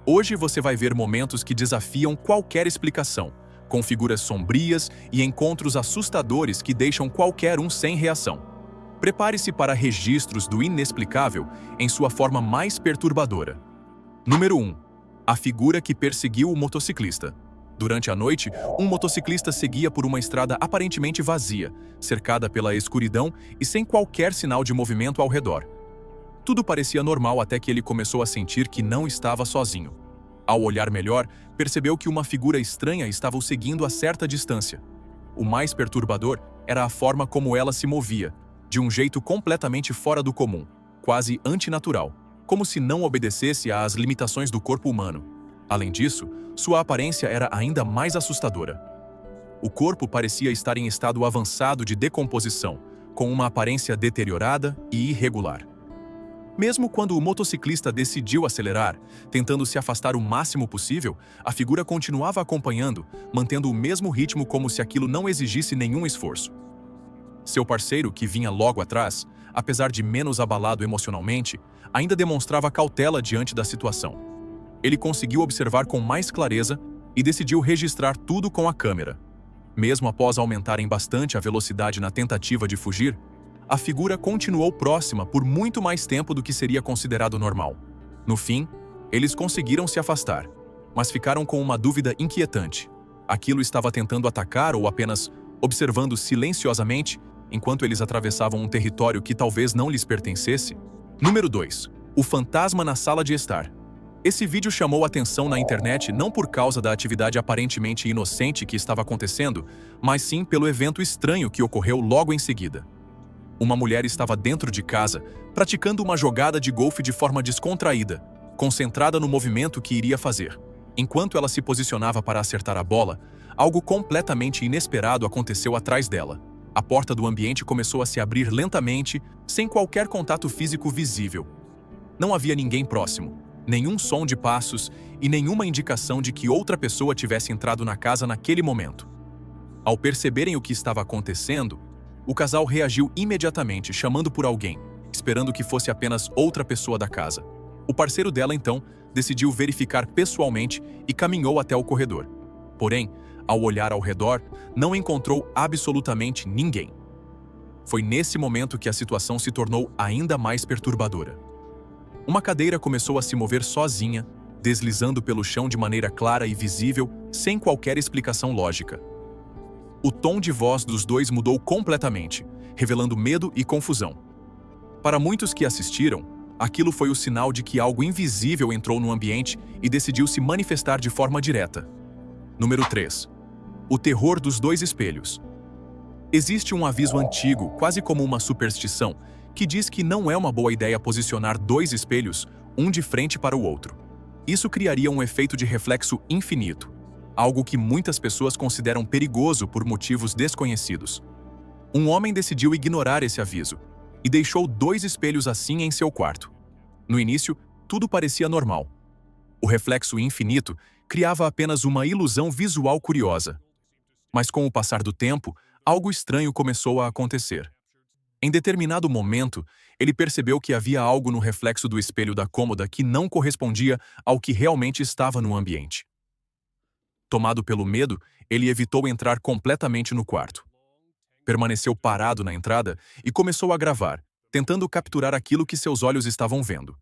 Hoje você vai ver momentos que desafiam qualquer explicação, com figuras sombrias e encontros assustadores que deixam qualquer um sem reação. Prepare-se para registros do inexplicável em sua forma mais perturbadora. Número 1. A figura que perseguiu o motociclista. Durante a noite, um motociclista seguia por uma estrada aparentemente vazia, cercada pela escuridão e sem qualquer sinal de movimento ao redor. Tudo parecia normal até que ele começou a sentir que não estava sozinho. Ao olhar melhor, percebeu que uma figura estranha estava o seguindo a certa distância. O mais perturbador era a forma como ela se movia, de um jeito completamente fora do comum, quase antinatural, como se não obedecesse às limitações do corpo humano. Além disso, sua aparência era ainda mais assustadora. O corpo parecia estar em estado avançado de decomposição, com uma aparência deteriorada e irregular. Mesmo quando o motociclista decidiu acelerar, tentando se afastar o máximo possível, a figura continuava acompanhando, mantendo o mesmo ritmo como se aquilo não exigisse nenhum esforço. Seu parceiro, que vinha logo atrás, apesar de menos abalado emocionalmente, ainda demonstrava cautela diante da situação. Ele conseguiu observar com mais clareza e decidiu registrar tudo com a câmera. Mesmo após aumentarem bastante a velocidade na tentativa de fugir, a figura continuou próxima por muito mais tempo do que seria considerado normal. No fim, eles conseguiram se afastar, mas ficaram com uma dúvida inquietante. Aquilo estava tentando atacar ou apenas observando silenciosamente enquanto eles atravessavam um território que talvez não lhes pertencesse? Número 2. O fantasma na sala de estar. Esse vídeo chamou atenção na internet não por causa da atividade aparentemente inocente que estava acontecendo, mas sim pelo evento estranho que ocorreu logo em seguida. Uma mulher estava dentro de casa, praticando uma jogada de golfe de forma descontraída, concentrada no movimento que iria fazer. Enquanto ela se posicionava para acertar a bola, algo completamente inesperado aconteceu atrás dela. A porta do ambiente começou a se abrir lentamente, sem qualquer contato físico visível. Não havia ninguém próximo, nenhum som de passos e nenhuma indicação de que outra pessoa tivesse entrado na casa naquele momento. Ao perceberem o que estava acontecendo, o casal reagiu imediatamente, chamando por alguém, esperando que fosse apenas outra pessoa da casa. O parceiro dela, então, decidiu verificar pessoalmente e caminhou até o corredor. Porém, ao olhar ao redor, não encontrou absolutamente ninguém. Foi nesse momento que a situação se tornou ainda mais perturbadora. Uma cadeira começou a se mover sozinha, deslizando pelo chão de maneira clara e visível, sem qualquer explicação lógica. O tom de voz dos dois mudou completamente, revelando medo e confusão. Para muitos que assistiram, aquilo foi o sinal de que algo invisível entrou no ambiente e decidiu se manifestar de forma direta. Número 3. O terror dos dois espelhos. Existe um aviso antigo, quase como uma superstição, que diz que não é uma boa ideia posicionar dois espelhos, um de frente para o outro. Isso criaria um efeito de reflexo infinito, algo que muitas pessoas consideram perigoso por motivos desconhecidos. Um homem decidiu ignorar esse aviso e deixou dois espelhos assim em seu quarto. No início, tudo parecia normal. O reflexo infinito criava apenas uma ilusão visual curiosa. Mas com o passar do tempo, algo estranho começou a acontecer. Em determinado momento, ele percebeu que havia algo no reflexo do espelho da cômoda que não correspondia ao que realmente estava no ambiente. Tomado pelo medo, ele evitou entrar completamente no quarto. Permaneceu parado na entrada e começou a gravar, tentando capturar aquilo que seus olhos estavam vendo.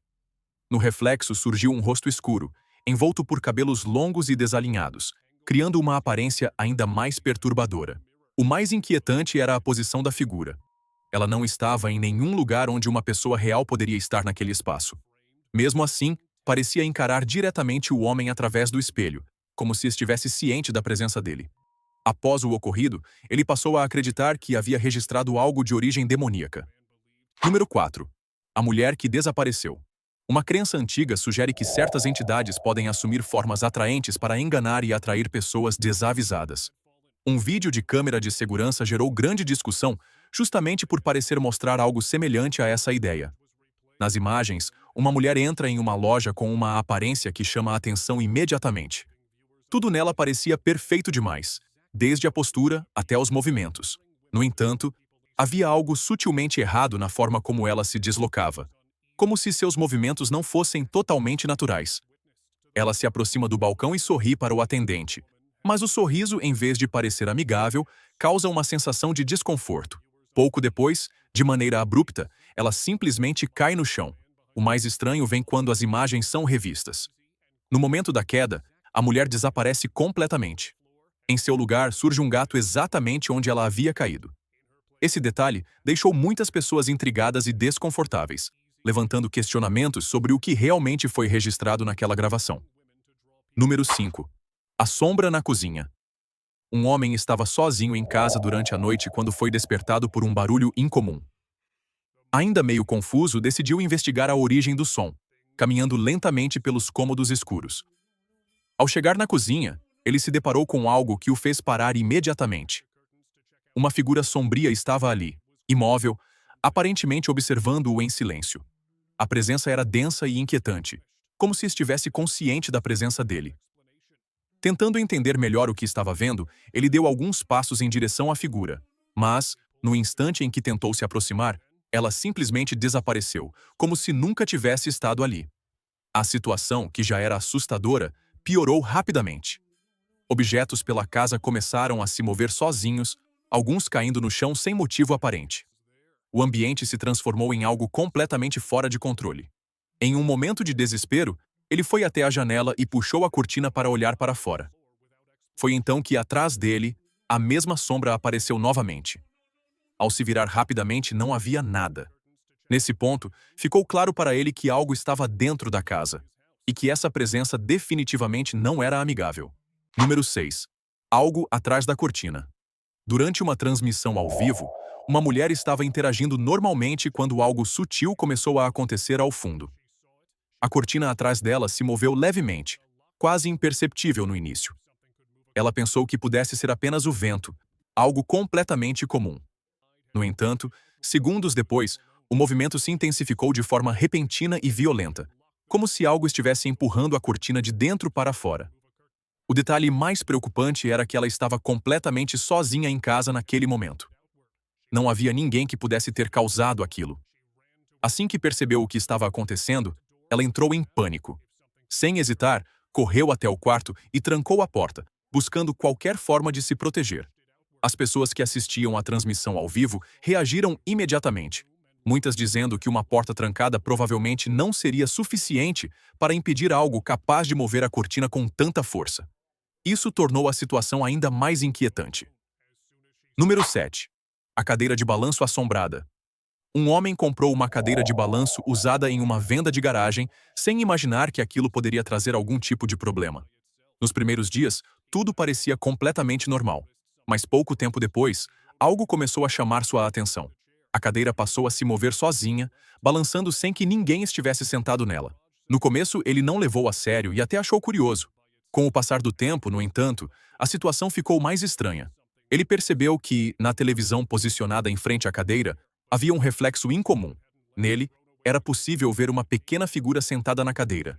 No reflexo surgiu um rosto escuro, envolto por cabelos longos e desalinhados, criando uma aparência ainda mais perturbadora. O mais inquietante era a posição da figura. Ela não estava em nenhum lugar onde uma pessoa real poderia estar naquele espaço. Mesmo assim, parecia encarar diretamente o homem através do espelho, como se estivesse ciente da presença dele. Após o ocorrido, ele passou a acreditar que havia registrado algo de origem demoníaca. Número 4. A mulher que desapareceu. Uma crença antiga sugere que certas entidades podem assumir formas atraentes para enganar e atrair pessoas desavisadas. Um vídeo de câmera de segurança gerou grande discussão justamente por parecer mostrar algo semelhante a essa ideia. Nas imagens, uma mulher entra em uma loja com uma aparência que chama a atenção imediatamente. Tudo nela parecia perfeito demais, desde a postura até os movimentos. No entanto, havia algo sutilmente errado na forma como ela se deslocava, como se seus movimentos não fossem totalmente naturais. Ela se aproxima do balcão e sorri para o atendente. Mas o sorriso, em vez de parecer amigável, causa uma sensação de desconforto. Pouco depois, de maneira abrupta, ela simplesmente cai no chão. O mais estranho vem quando as imagens são revistas. No momento da queda, a mulher desaparece completamente. Em seu lugar, surge um gato exatamente onde ela havia caído. Esse detalhe deixou muitas pessoas intrigadas e desconfortáveis, levantando questionamentos sobre o que realmente foi registrado naquela gravação. Número 5. A sombra na cozinha. Um homem estava sozinho em casa durante a noite quando foi despertado por um barulho incomum. Ainda meio confuso, decidiu investigar a origem do som, caminhando lentamente pelos cômodos escuros. Ao chegar na cozinha, ele se deparou com algo que o fez parar imediatamente. Uma figura sombria estava ali, imóvel, aparentemente observando-o em silêncio. A presença era densa e inquietante, como se estivesse consciente da presença dele. Tentando entender melhor o que estava vendo, ele deu alguns passos em direção à figura, mas, no instante em que tentou se aproximar, ela simplesmente desapareceu, como se nunca tivesse estado ali. A situação, que já era assustadora, piorou rapidamente. Objetos pela casa começaram a se mover sozinhos, alguns caindo no chão sem motivo aparente. O ambiente se transformou em algo completamente fora de controle. Em um momento de desespero, ele foi até a janela e puxou a cortina para olhar para fora. Foi então que, atrás dele, a mesma sombra apareceu novamente. Ao se virar rapidamente, não havia nada. Nesse ponto, ficou claro para ele que algo estava dentro da casa, e que essa presença definitivamente não era amigável. Número 6. Algo atrás da cortina. Durante uma transmissão ao vivo, uma mulher estava interagindo normalmente quando algo sutil começou a acontecer ao fundo. A cortina atrás dela se moveu levemente, quase imperceptível no início. Ela pensou que pudesse ser apenas o vento, algo completamente comum. No entanto, segundos depois, o movimento se intensificou de forma repentina e violenta, como se algo estivesse empurrando a cortina de dentro para fora. O detalhe mais preocupante era que ela estava completamente sozinha em casa naquele momento. Não havia ninguém que pudesse ter causado aquilo. Assim que percebeu o que estava acontecendo, ela entrou em pânico. Sem hesitar, correu até o quarto e trancou a porta, buscando qualquer forma de se proteger. As pessoas que assistiam à transmissão ao vivo reagiram imediatamente, muitas dizendo que uma porta trancada provavelmente não seria suficiente para impedir algo capaz de mover a cortina com tanta força. Isso tornou a situação ainda mais inquietante. Número 7. A cadeira de balanço assombrada. Um homem comprou uma cadeira de balanço usada em uma venda de garagem, sem imaginar que aquilo poderia trazer algum tipo de problema. Nos primeiros dias, tudo parecia completamente normal. Mas pouco tempo depois, algo começou a chamar sua atenção. A cadeira passou a se mover sozinha, balançando sem que ninguém estivesse sentado nela. No começo, ele não levou a sério e até achou curioso. Com o passar do tempo, no entanto, a situação ficou mais estranha. Ele percebeu que, na televisão posicionada em frente à cadeira, havia um reflexo incomum. Nele, era possível ver uma pequena figura sentada na cadeira.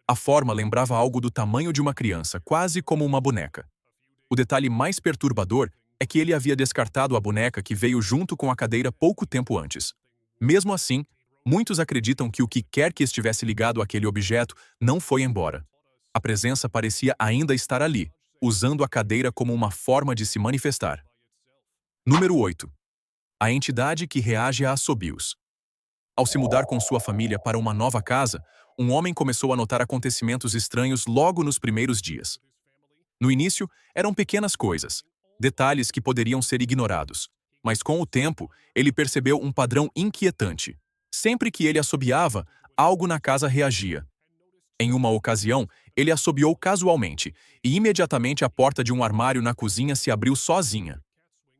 A forma lembrava algo do tamanho de uma criança, quase como uma boneca. O detalhe mais perturbador é que ele havia descartado a boneca que veio junto com a cadeira pouco tempo antes. Mesmo assim, muitos acreditam que o que quer que estivesse ligado àquele objeto não foi embora. A presença parecia ainda estar ali, usando a cadeira como uma forma de se manifestar. Número 8. A entidade que reage a assobios. Ao se mudar com sua família para uma nova casa, um homem começou a notar acontecimentos estranhos logo nos primeiros dias. No início, eram pequenas coisas, detalhes que poderiam ser ignorados. Mas com o tempo, ele percebeu um padrão inquietante. Sempre que ele assobiava, algo na casa reagia. Em uma ocasião, ele assobiou casualmente, e imediatamente a porta de um armário na cozinha se abriu sozinha.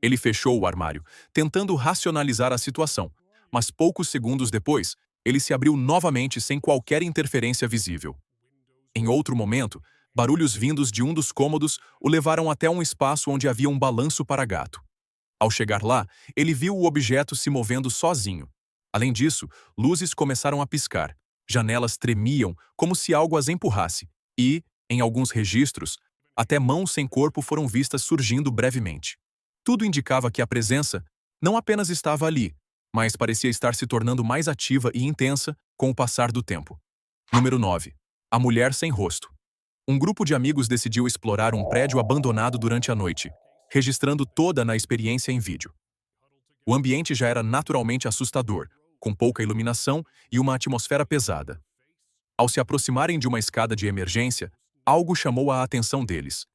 Ele fechou o armário, tentando racionalizar a situação, mas poucos segundos depois, ele se abriu novamente sem qualquer interferência visível. Em outro momento, barulhos vindos de um dos cômodos o levaram até um espaço onde havia um balanço para gato. Ao chegar lá, ele viu o objeto se movendo sozinho. Além disso, luzes começaram a piscar, janelas tremiam como se algo as empurrasse e, em alguns registros, até mãos sem corpo foram vistas surgindo brevemente. Tudo indicava que a presença não apenas estava ali, mas parecia estar se tornando mais ativa e intensa com o passar do tempo. Número 9. A mulher sem rosto. Um grupo de amigos decidiu explorar um prédio abandonado durante a noite, registrando toda a experiência em vídeo. O ambiente já era naturalmente assustador, com pouca iluminação e uma atmosfera pesada. Ao se aproximarem de uma escada de emergência, algo chamou a atenção deles.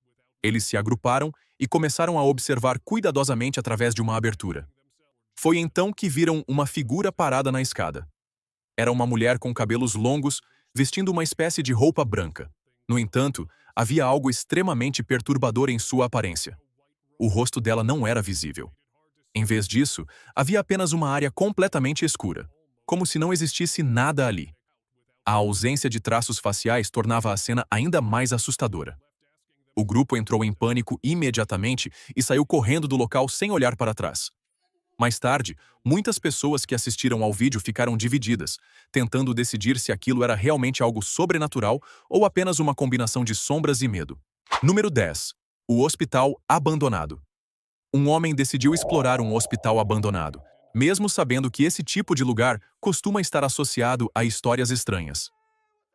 Eles se agruparam e começaram a observar cuidadosamente através de uma abertura. Foi então que viram uma figura parada na escada. Era uma mulher com cabelos longos, vestindo uma espécie de roupa branca. No entanto, havia algo extremamente perturbador em sua aparência. O rosto dela não era visível. Em vez disso, havia apenas uma área completamente escura, como se não existisse nada ali. A ausência de traços faciais tornava a cena ainda mais assustadora. O grupo entrou em pânico imediatamente e saiu correndo do local sem olhar para trás. Mais tarde, muitas pessoas que assistiram ao vídeo ficaram divididas, tentando decidir se aquilo era realmente algo sobrenatural ou apenas uma combinação de sombras e medo. Número 10. O hospital abandonado. Um homem decidiu explorar um hospital abandonado, mesmo sabendo que esse tipo de lugar costuma estar associado a histórias estranhas.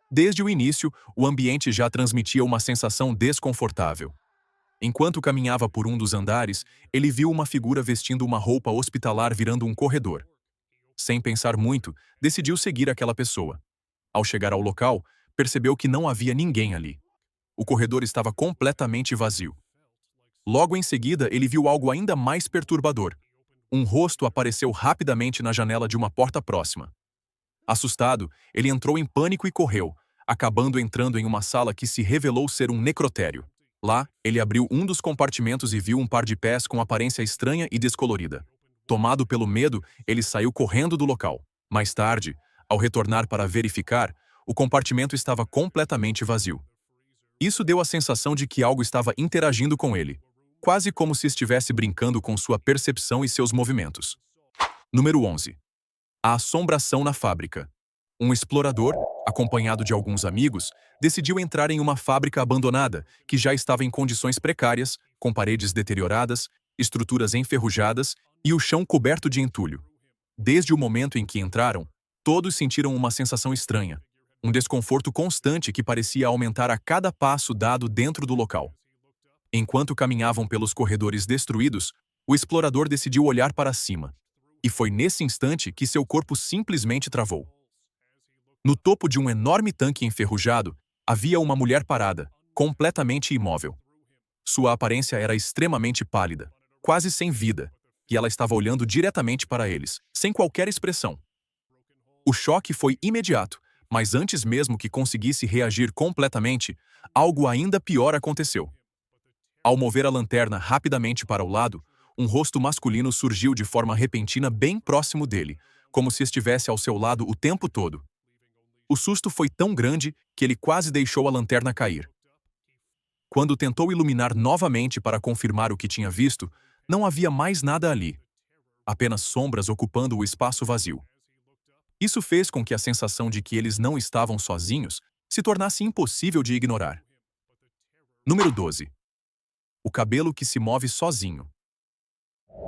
Desde o início, o ambiente já transmitia uma sensação desconfortável. Enquanto caminhava por um dos andares, ele viu uma figura vestindo uma roupa hospitalar virando um corredor. Sem pensar muito, decidiu seguir aquela pessoa. Ao chegar ao local, percebeu que não havia ninguém ali. O corredor estava completamente vazio. Logo em seguida, ele viu algo ainda mais perturbador. Um rosto apareceu rapidamente na janela de uma porta próxima. Assustado, ele entrou em pânico e correu, acabando entrando em uma sala que se revelou ser um necrotério. Lá, ele abriu um dos compartimentos e viu um par de pés com aparência estranha e descolorida. Tomado pelo medo, ele saiu correndo do local. Mais tarde, ao retornar para verificar, o compartimento estava completamente vazio. Isso deu a sensação de que algo estava interagindo com ele, quase como se estivesse brincando com sua percepção e seus movimentos. Número 11. A assombração na fábrica. Um explorador, acompanhado de alguns amigos, decidiu entrar em uma fábrica abandonada que já estava em condições precárias, com paredes deterioradas, estruturas enferrujadas e o chão coberto de entulho. Desde o momento em que entraram, todos sentiram uma sensação estranha, um desconforto constante que parecia aumentar a cada passo dado dentro do local. Enquanto caminhavam pelos corredores destruídos, o explorador decidiu olhar para cima. E foi nesse instante que seu corpo simplesmente travou. No topo de um enorme tanque enferrujado, havia uma mulher parada, completamente imóvel. Sua aparência era extremamente pálida, quase sem vida, e ela estava olhando diretamente para eles, sem qualquer expressão. O choque foi imediato, mas antes mesmo que conseguisse reagir completamente, algo ainda pior aconteceu. Ao mover a lanterna rapidamente para o lado, um rosto masculino surgiu de forma repentina bem próximo dele, como se estivesse ao seu lado o tempo todo. O susto foi tão grande que ele quase deixou a lanterna cair. Quando tentou iluminar novamente para confirmar o que tinha visto, não havia mais nada ali. Apenas sombras ocupando o espaço vazio. Isso fez com que a sensação de que eles não estavam sozinhos se tornasse impossível de ignorar. Número 12. O cabelo que se move sozinho.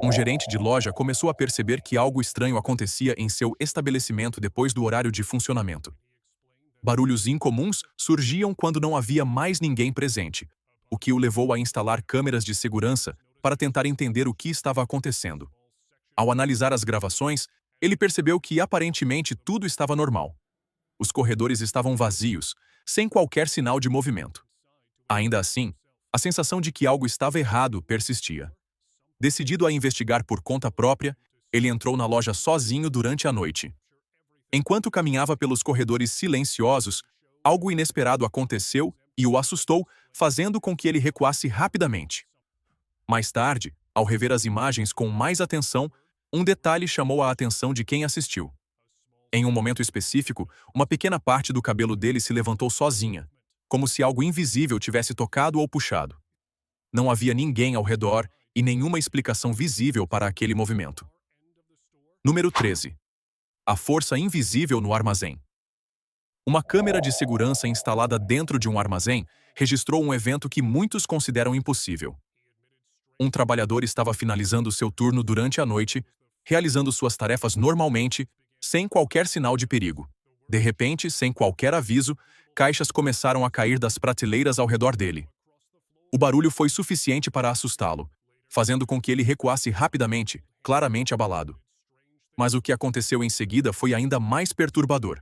Um gerente de loja começou a perceber que algo estranho acontecia em seu estabelecimento depois do horário de funcionamento. Barulhos incomuns surgiam quando não havia mais ninguém presente, o que o levou a instalar câmeras de segurança para tentar entender o que estava acontecendo. Ao analisar as gravações, ele percebeu que aparentemente tudo estava normal. Os corredores estavam vazios, sem qualquer sinal de movimento. Ainda assim, a sensação de que algo estava errado persistia. Decidido a investigar por conta própria, ele entrou na loja sozinho durante a noite. Enquanto caminhava pelos corredores silenciosos, algo inesperado aconteceu e o assustou, fazendo com que ele recuasse rapidamente. Mais tarde, ao rever as imagens com mais atenção, um detalhe chamou a atenção de quem assistiu. Em um momento específico, uma pequena parte do cabelo dele se levantou sozinha, como se algo invisível tivesse tocado ou puxado. Não havia ninguém ao redor e nenhuma explicação visível para aquele movimento. Número 13. A força invisível no armazém. Uma câmera de segurança instalada dentro de um armazém registrou um evento que muitos consideram impossível. Um trabalhador estava finalizando seu turno durante a noite, realizando suas tarefas normalmente, sem qualquer sinal de perigo. De repente, sem qualquer aviso, caixas começaram a cair das prateleiras ao redor dele. O barulho foi suficiente para assustá-lo, fazendo com que ele recuasse rapidamente, claramente abalado. Mas o que aconteceu em seguida foi ainda mais perturbador.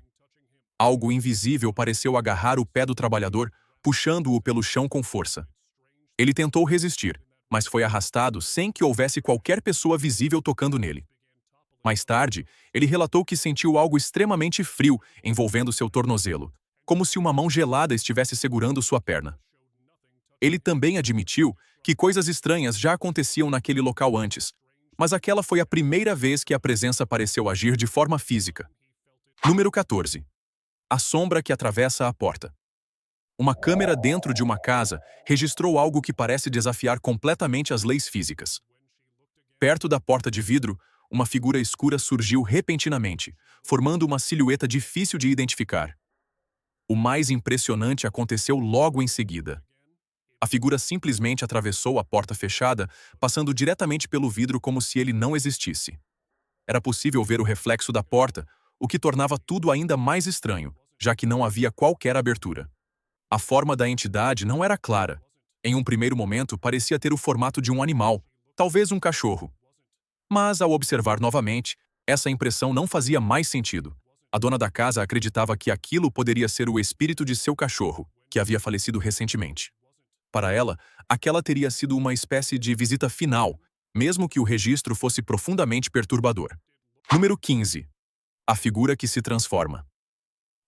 Algo invisível pareceu agarrar o pé do trabalhador, puxando-o pelo chão com força. Ele tentou resistir, mas foi arrastado sem que houvesse qualquer pessoa visível tocando nele. Mais tarde, ele relatou que sentiu algo extremamente frio envolvendo seu tornozelo, como se uma mão gelada estivesse segurando sua perna. Ele também admitiu que coisas estranhas já aconteciam naquele local antes, mas aquela foi a primeira vez que a presença pareceu agir de forma física. Número 14. A sombra que atravessa a porta. Uma câmera dentro de uma casa registrou algo que parece desafiar completamente as leis físicas. Perto da porta de vidro, uma figura escura surgiu repentinamente, formando uma silhueta difícil de identificar. O mais impressionante aconteceu logo em seguida. A figura simplesmente atravessou a porta fechada, passando diretamente pelo vidro como se ele não existisse. Era possível ver o reflexo da porta, o que tornava tudo ainda mais estranho, já que não havia qualquer abertura. A forma da entidade não era clara. Em um primeiro momento, parecia ter o formato de um animal, talvez um cachorro. Mas, ao observar novamente, essa impressão não fazia mais sentido. A dona da casa acreditava que aquilo poderia ser o espírito de seu cachorro, que havia falecido recentemente. Para ela, aquela teria sido uma espécie de visita final, mesmo que o registro fosse profundamente perturbador. Número 15. A figura que se transforma.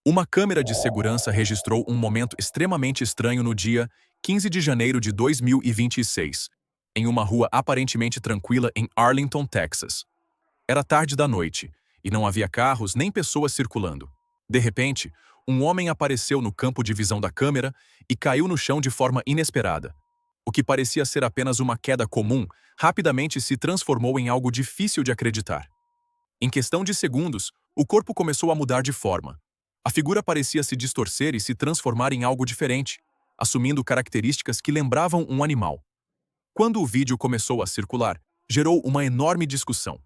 Uma câmera de segurança registrou um momento extremamente estranho no dia 15 de janeiro de 2026, em uma rua aparentemente tranquila em Arlington, Texas. Era tarde da noite, e não havia carros nem pessoas circulando. De repente, um homem apareceu no campo de visão da câmera e caiu no chão de forma inesperada. O que parecia ser apenas uma queda comum, rapidamente se transformou em algo difícil de acreditar. Em questão de segundos, o corpo começou a mudar de forma. A figura parecia se distorcer e se transformar em algo diferente, assumindo características que lembravam um animal. Quando o vídeo começou a circular, gerou uma enorme discussão.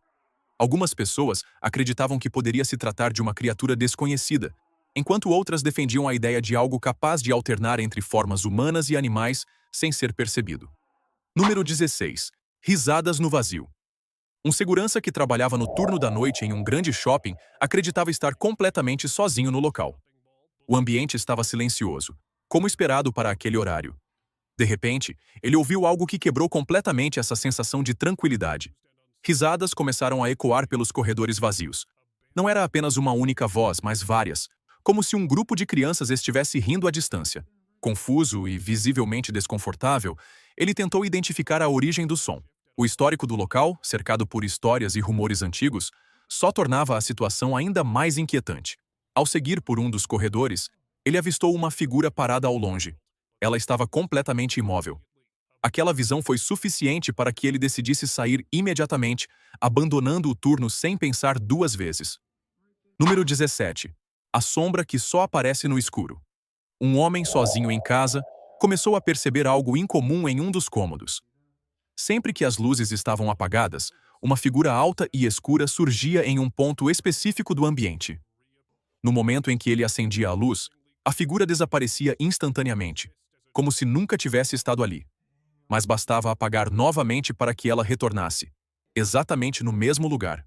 Algumas pessoas acreditavam que poderia se tratar de uma criatura desconhecida, enquanto outras defendiam a ideia de algo capaz de alternar entre formas humanas e animais sem ser percebido. Número 16. Risadas no vazio. Um segurança que trabalhava no turno da noite em um grande shopping acreditava estar completamente sozinho no local. O ambiente estava silencioso, como esperado para aquele horário. De repente, ele ouviu algo que quebrou completamente essa sensação de tranquilidade. Risadas começaram a ecoar pelos corredores vazios. Não era apenas uma única voz, mas várias, como se um grupo de crianças estivesse rindo à distância. Confuso e visivelmente desconfortável, ele tentou identificar a origem do som. O histórico do local, cercado por histórias e rumores antigos, só tornava a situação ainda mais inquietante. Ao seguir por um dos corredores, ele avistou uma figura parada ao longe. Ela estava completamente imóvel. Aquela visão foi suficiente para que ele decidisse sair imediatamente, abandonando o turno sem pensar duas vezes. Número 17. A sombra que só aparece no escuro. Um homem sozinho em casa começou a perceber algo incomum em um dos cômodos. Sempre que as luzes estavam apagadas, uma figura alta e escura surgia em um ponto específico do ambiente. No momento em que ele acendia a luz, a figura desaparecia instantaneamente, como se nunca tivesse estado ali. Mas bastava apagar novamente para que ela retornasse, exatamente no mesmo lugar.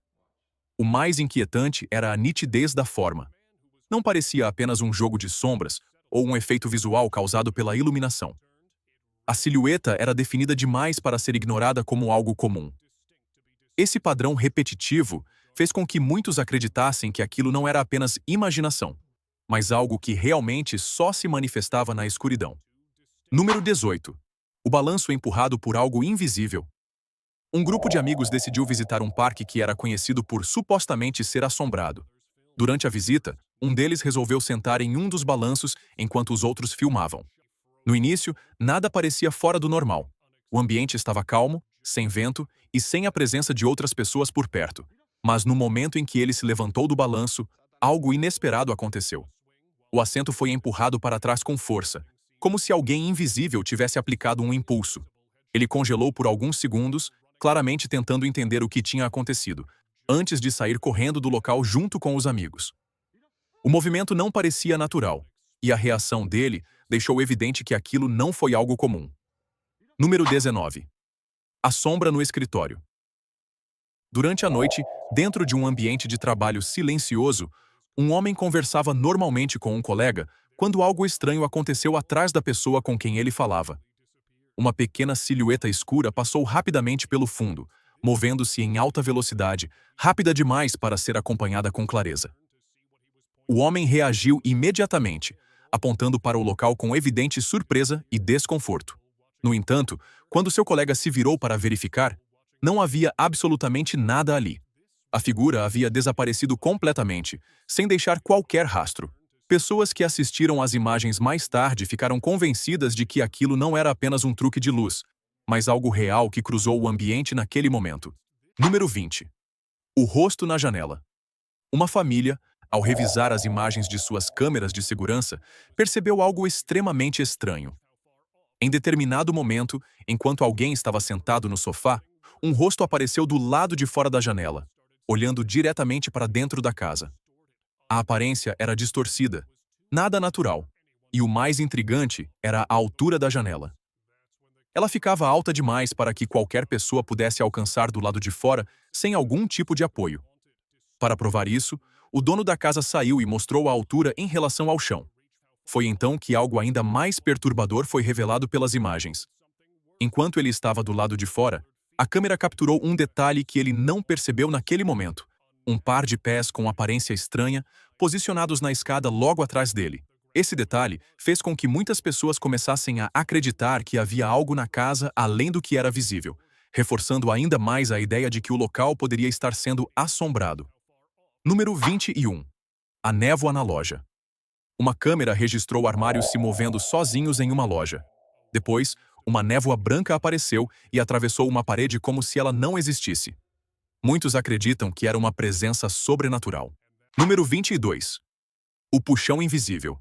O mais inquietante era a nitidez da forma. Não parecia apenas um jogo de sombras ou um efeito visual causado pela iluminação. A silhueta era definida demais para ser ignorada como algo comum. Esse padrão repetitivo fez com que muitos acreditassem que aquilo não era apenas imaginação, mas algo que realmente só se manifestava na escuridão. Número 18. O balanço empurrado por algo invisível. Um grupo de amigos decidiu visitar um parque que era conhecido por supostamente ser assombrado. Durante a visita, um deles resolveu sentar em um dos balanços enquanto os outros filmavam. No início, nada parecia fora do normal. O ambiente estava calmo, sem vento e sem a presença de outras pessoas por perto. Mas no momento em que ele se levantou do balanço, algo inesperado aconteceu. O assento foi empurrado para trás com força, como se alguém invisível tivesse aplicado um impulso. Ele congelou por alguns segundos, claramente tentando entender o que tinha acontecido, antes de sair correndo do local junto com os amigos. O movimento não parecia natural. e a reação dele deixou evidente que aquilo não foi algo comum. Número 19. A sombra no escritório. Durante a noite, dentro de um ambiente de trabalho silencioso, um homem conversava normalmente com um colega quando algo estranho aconteceu atrás da pessoa com quem ele falava. Uma pequena silhueta escura passou rapidamente pelo fundo, movendo-se em alta velocidade, rápida demais para ser acompanhada com clareza. O homem reagiu imediatamente, apontando para o local com evidente surpresa e desconforto. No entanto, quando seu colega se virou para verificar, não havia absolutamente nada ali. A figura havia desaparecido completamente, sem deixar qualquer rastro. Pessoas que assistiram às imagens mais tarde ficaram convencidas de que aquilo não era apenas um truque de luz, mas algo real que cruzou o ambiente naquele momento. Número 20. O rosto na janela. Uma família, ao revisar as imagens de suas câmeras de segurança, percebeu algo extremamente estranho. Em determinado momento, enquanto alguém estava sentado no sofá, um rosto apareceu do lado de fora da janela, olhando diretamente para dentro da casa. A aparência era distorcida, nada natural, e o mais intrigante era a altura da janela. Ela ficava alta demais para que qualquer pessoa pudesse alcançar do lado de fora sem algum tipo de apoio. Para provar isso, o dono da casa saiu e mostrou a altura em relação ao chão. Foi então que algo ainda mais perturbador foi revelado pelas imagens. Enquanto ele estava do lado de fora, a câmera capturou um detalhe que ele não percebeu naquele momento. Um par de pés com aparência estranha, posicionados na escada logo atrás dele. Esse detalhe fez com que muitas pessoas começassem a acreditar que havia algo na casa além do que era visível, reforçando ainda mais a ideia de que o local poderia estar sendo assombrado. Número 21. A névoa na loja. Uma câmera registrou armários se movendo sozinhos em uma loja. Depois, uma névoa branca apareceu e atravessou uma parede como se ela não existisse. Muitos acreditam que era uma presença sobrenatural. Número 22. O puxão invisível.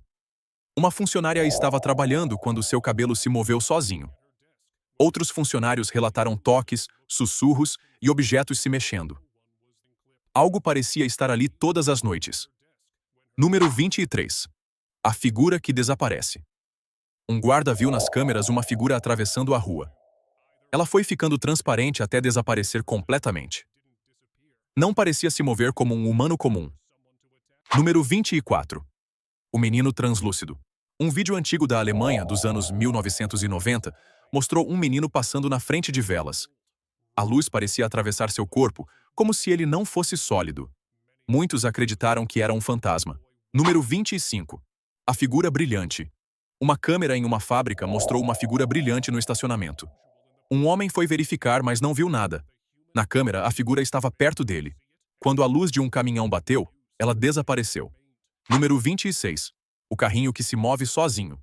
Uma funcionária estava trabalhando quando seu cabelo se moveu sozinho. Outros funcionários relataram toques, sussurros e objetos se mexendo. Algo parecia estar ali todas as noites. Número 23. A figura que desaparece. Um guarda viu nas câmeras uma figura atravessando a rua. Ela foi ficando transparente até desaparecer completamente. Não parecia se mover como um humano comum. Número 24. O menino translúcido. Um vídeo antigo da Alemanha dos anos 1990 mostrou um menino passando na frente de velas. A luz parecia atravessar seu corpo, como se ele não fosse sólido. Muitos acreditaram que era um fantasma. Número 25. A figura brilhante. Uma câmera em uma fábrica mostrou uma figura brilhante no estacionamento. Um homem foi verificar, mas não viu nada. Na câmera, a figura estava perto dele. Quando a luz de um caminhão bateu, ela desapareceu. Número 26. O carrinho que se move sozinho.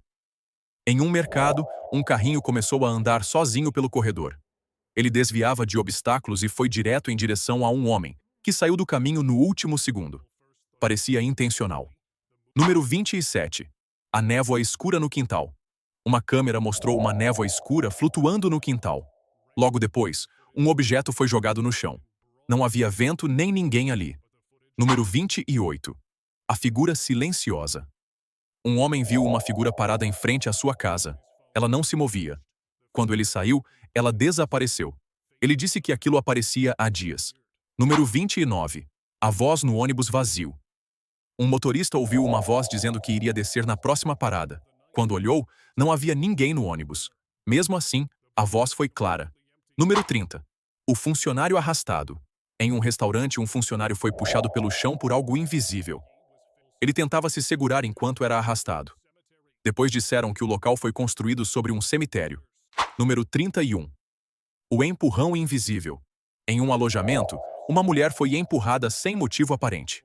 Em um mercado, um carrinho começou a andar sozinho pelo corredor. Ele desviava de obstáculos e foi direto em direção a um homem, que saiu do caminho no último segundo. Parecia intencional. Número 27. A névoa escura no quintal. Uma câmera mostrou uma névoa escura flutuando no quintal. Logo depois, um objeto foi jogado no chão. Não havia vento nem ninguém ali. Número 28. A figura silenciosa. Um homem viu uma figura parada em frente à sua casa. Ela não se movia. Quando ele saiu, ela desapareceu. Ele disse que aquilo aparecia há dias. Número 29. A voz no ônibus vazio. Um motorista ouviu uma voz dizendo que iria descer na próxima parada. Quando olhou, não havia ninguém no ônibus. Mesmo assim, a voz foi clara. Número 30. O funcionário arrastado. Em um restaurante, um funcionário foi puxado pelo chão por algo invisível. Ele tentava se segurar enquanto era arrastado. Depois disseram que o local foi construído sobre um cemitério. Número 31. O empurrão invisível. Em um alojamento, uma mulher foi empurrada sem motivo aparente.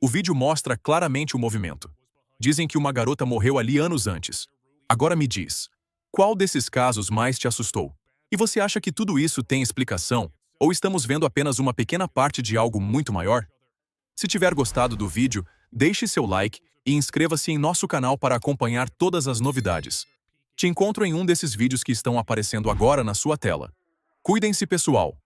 O vídeo mostra claramente o movimento. Dizem que uma garota morreu ali anos antes. Agora me diz, qual desses casos mais te assustou? E você acha que tudo isso tem explicação? Ou estamos vendo apenas uma pequena parte de algo muito maior? Se tiver gostado do vídeo, deixe seu like e inscreva-se em nosso canal para acompanhar todas as novidades. Te encontro em um desses vídeos que estão aparecendo agora na sua tela. Cuidem-se, pessoal!